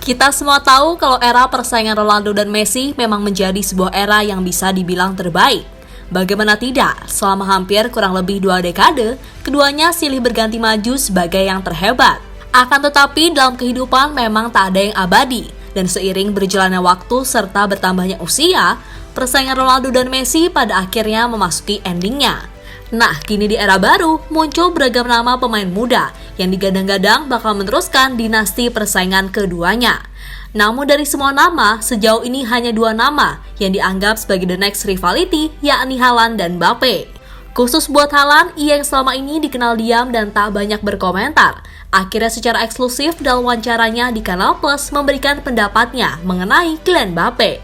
Kita semua tahu kalau era persaingan Ronaldo dan Messi memang menjadi sebuah era yang bisa dibilang terbaik. Bagaimana tidak, selama hampir kurang lebih 2 dekade, keduanya silih berganti maju sebagai yang terhebat. Akan tetapi dalam kehidupan memang tak ada yang abadi, dan seiring berjalannya waktu serta bertambahnya usia, persaingan Ronaldo dan Messi pada akhirnya memasuki endingnya. Nah, kini di era baru, muncul beragam nama pemain muda yang digadang-gadang bakal meneruskan dinasti persaingan keduanya. Namun dari semua nama, sejauh ini hanya 2 nama yang dianggap sebagai the next rivalry, yakni Haaland dan Mbappe. Khusus buat Haaland, ia yang selama ini dikenal diam dan tak banyak berkomentar, akhirnya secara eksklusif dalam wawancaranya di Kanal Plus memberikan pendapatnya mengenai Kylian Mbappe.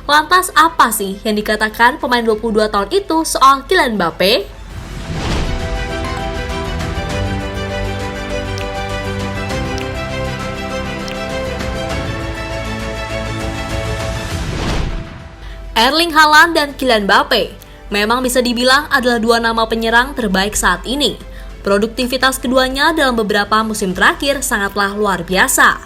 Lantas apa sih yang dikatakan pemain 22 tahun itu soal Kylian Mbappe? Erling Haaland dan Kylian Mbappe memang bisa dibilang adalah 2 nama penyerang terbaik saat ini. Produktivitas keduanya dalam beberapa musim terakhir sangatlah luar biasa.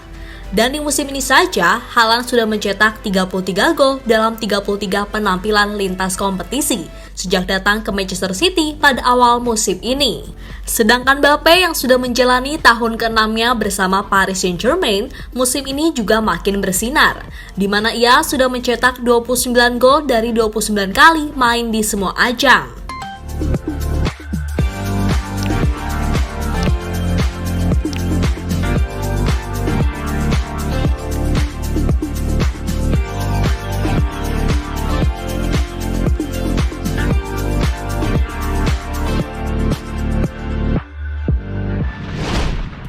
Dan di musim ini saja, Haaland sudah mencetak 33 gol dalam 33 penampilan lintas kompetisi sejak datang ke Manchester City pada awal musim ini. Sedangkan Mbappe yang sudah menjalani tahun ke-6-nya bersama Paris Saint-Germain, musim ini juga makin bersinar, di mana ia sudah mencetak 29 gol dari 29 kali main di semua ajang.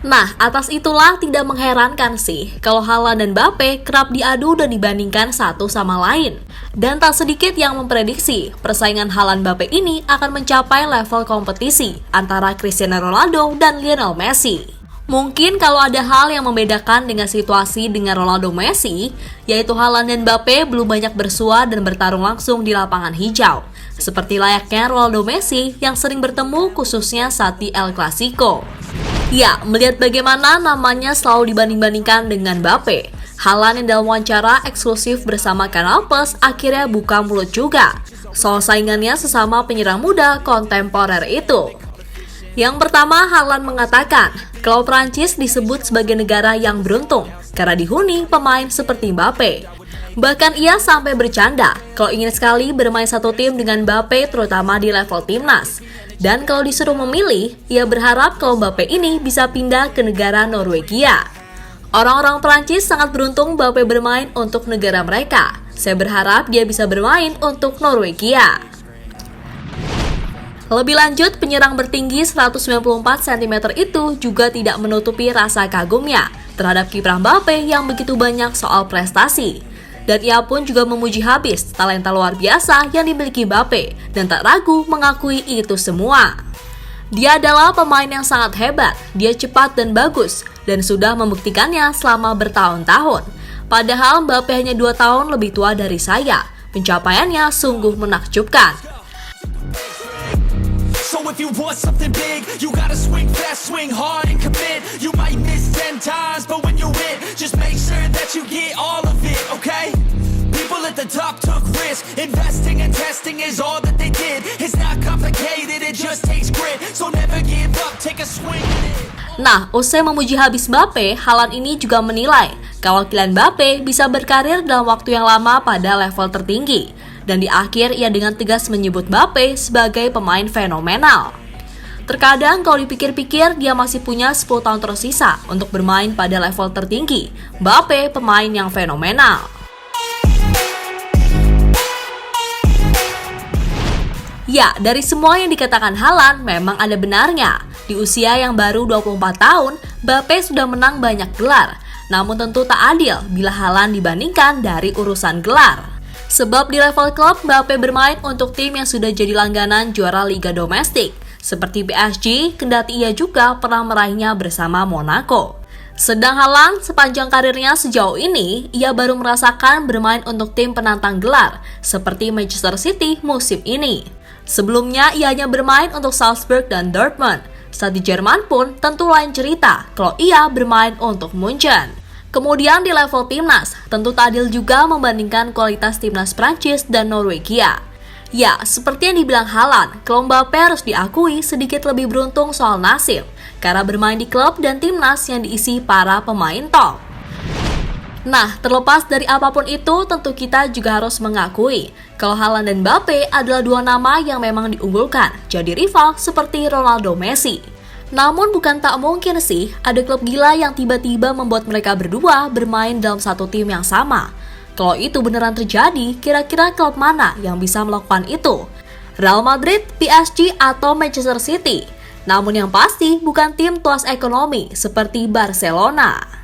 Nah, atas itulah tidak mengherankan sih kalau Haaland dan Mbappe kerap diadu dan dibandingkan satu sama lain. Dan tak sedikit yang memprediksi persaingan Haaland-Mbappe ini akan mencapai level kompetisi antara Cristiano Ronaldo dan Lionel Messi. Mungkin kalau ada hal yang membedakan dengan situasi dengan Ronaldo Messi, yaitu Haaland dan Mbappe belum banyak bersua dan bertarung langsung di lapangan hijau. Seperti layaknya Ronaldo Messi yang sering bertemu khususnya saat di El Clasico. Ya, melihat bagaimana namanya selalu dibanding-bandingkan dengan Mbappe, Haaland yang dalam wawancara eksklusif bersama Kanal Plus akhirnya buka mulut juga soal saingannya sesama penyerang muda kontemporer itu. Yang pertama, Haaland mengatakan kalau Prancis disebut sebagai negara yang beruntung karena dihuni pemain seperti Mbappe. Bahkan ia sampai bercanda kalau ingin sekali bermain satu tim dengan Mbappe terutama di level timnas. Dan kalau disuruh memilih, ia berharap kalau Mbappe ini bisa pindah ke negara Norwegia. Orang-orang Prancis sangat beruntung Mbappe bermain untuk negara mereka. Saya berharap dia bisa bermain untuk Norwegia. Lebih lanjut, penyerang bertinggi 194 cm itu juga tidak menutupi rasa kagumnya terhadap kiprah Mbappe yang begitu banyak soal prestasi. Dan ia pun juga memuji habis talenta luar biasa yang dimiliki Mbappe dan tak ragu mengakui itu semua. Dia adalah pemain yang sangat hebat, dia cepat dan bagus, dan sudah membuktikannya selama bertahun-tahun. Padahal Mbappe hanya 2 tahun lebih tua dari saya, pencapaiannya sungguh menakjubkan. So if you want something big, you gotta swing fast, swing hard and commit. You might miss 10 times, but when you hit, just make sure that you get all of it, okay? People at the top took risks, investing and testing is all that they did. It's not complicated, it just takes grit, so never give up, take a swing at it. Nah, usai memuji habis Mbappe, Haaland ini juga menilai kalau Kylian Mbappe bisa berkarir dalam waktu yang lama pada level tertinggi. Dan di akhir ia dengan tegas menyebut Mbappe sebagai pemain fenomenal. Terkadang kalau dipikir-pikir dia masih punya 10 tahun tersisa untuk bermain pada level tertinggi. Mbappe pemain yang fenomenal. Ya, dari semua yang dikatakan Haaland memang ada benarnya. Di usia yang baru 24 tahun, Mbappe sudah menang banyak gelar. Namun tentu tak adil bila Haaland dibandingkan dari urusan gelar. Sebab di level klub, Mbappe bermain untuk tim yang sudah jadi langganan juara liga domestik, seperti PSG, kendati ia juga pernah meraihnya bersama Monaco. Sedang Haaland sepanjang karirnya sejauh ini, ia baru merasakan bermain untuk tim penantang gelar, seperti Manchester City musim ini. Sebelumnya, ia hanya bermain untuk Salzburg dan Dortmund. Saat di Jerman pun tentu lain cerita kalau ia bermain untuk Munchen. Kemudian di level timnas, tentu tak adil juga membandingkan kualitas timnas Prancis dan Norwegia. Ya, seperti yang dibilang Haaland, klub Mbappe harus diakui sedikit lebih beruntung soal nasib, karena bermain di klub dan timnas yang diisi para pemain top. Nah, terlepas dari apapun itu, tentu kita juga harus mengakui kalau Haaland dan Mbappe adalah dua nama yang memang diunggulkan jadi rival seperti Ronaldo Messi. Namun bukan tak mungkin sih ada klub gila yang tiba-tiba membuat mereka berdua bermain dalam satu tim yang sama. Kalau itu beneran terjadi, kira-kira klub mana yang bisa melakukan itu? Real Madrid, PSG, atau Manchester City? Namun yang pasti bukan tim tuas ekonomi seperti Barcelona.